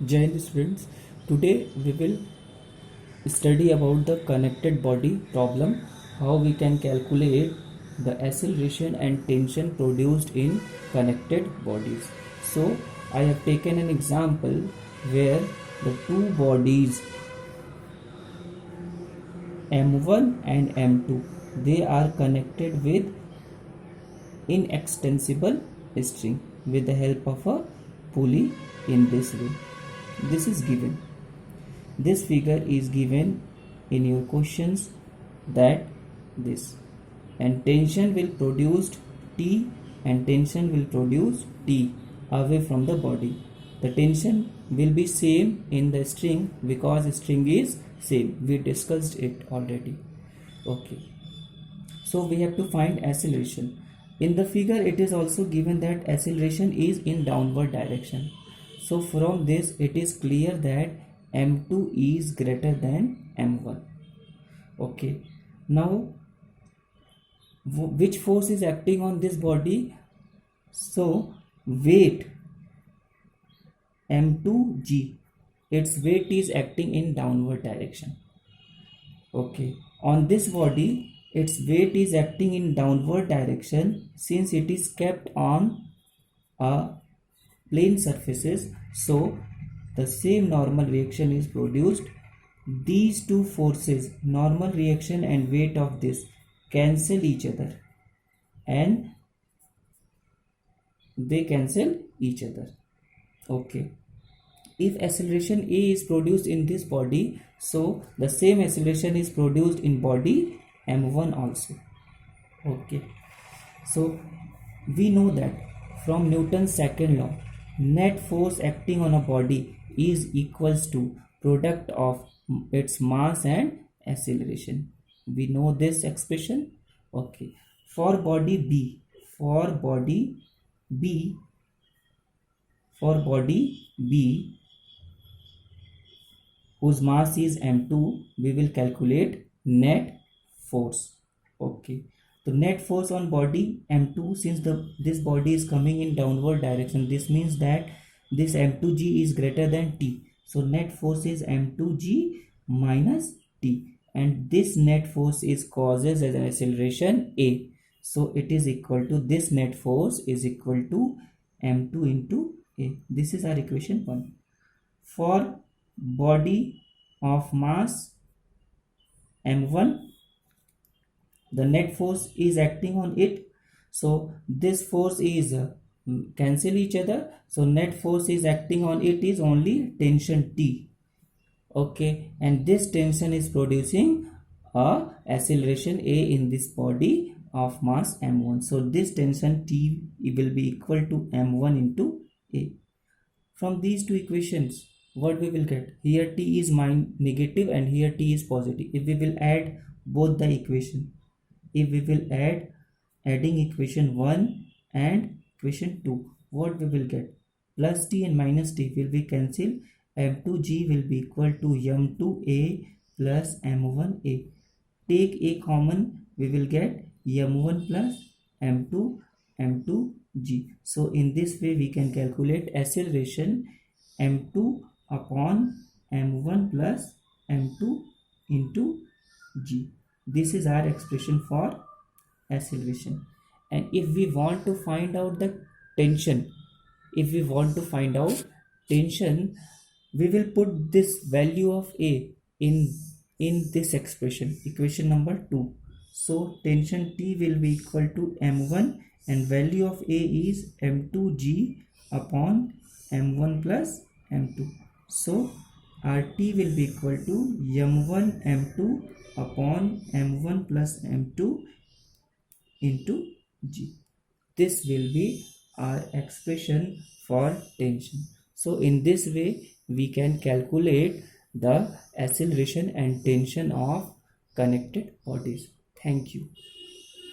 Jai Hind students. Today we will study about the connected body problem, how we can calculate the acceleration and tension produced in connected bodies. So I have taken an example where the two bodies M1 and M2, they are connected with inextensible string with the help of a pulley in this way. This is given. This figure is given in your questions, that this, and tension will produce T and tension will produce T away from the body. The tension will be same in the string because string is same. We discussed it already. Okay. So we have to find acceleration. In the figure it is also given that acceleration is in downward direction. So from this it is clear that M2 is greater than M1. Okay. Now which force is acting on this body? So weight M2G, its weight is acting in downward direction. Okay. On this body its weight is acting in downward direction since it is kept on a plane surfaces, so the same normal reaction is produced. These two forces, normal reaction and weight of this, cancel each other and they cancel each other. Okay. If acceleration A is produced in this body, so the same acceleration is produced in body M1 also. Okay. So we know that from Newton's second law, net force acting on a body is equals to product of its mass and acceleration. We know this expression. Okay. For body B, whose mass is M2, we will calculate net force. Okay. The net force on body M2, since this body is coming in downward direction, this means that this M2G is greater than T. So net force is M2G minus T, and this net force is causes as an acceleration A. So it is equal to, this net force is equal to M2 into A. This is our equation 1. For body of mass M1, the net force is acting on it, so this force is cancel each other, so net force is acting on it is only tension T. Okay, and this tension is producing a acceleration A in this body of mass M1. So this tension T will be equal to M1 into A. From these two equations, what we will get? Here T is negative and here T is positive. If we will add both the equation, if we will adding equation 1 and equation 2, what we will get? Plus T and minus T will be cancelled. M2G will be equal to M2A plus M1A. Take A common, we will get M1 plus M2G. So in this way we can calculate acceleration M2 upon M1 plus M2 into G. This is our expression for acceleration. And if we want to find out the tension, we will put this value of A in this expression, equation number 2. So tension T will be equal to M1 and value of A is M2G upon M1 plus M2. So RT will be equal to M1 M2 upon M1 plus M2 into G. This will be our expression for tension. So in this way we can calculate the acceleration and tension of connected bodies. Thank you.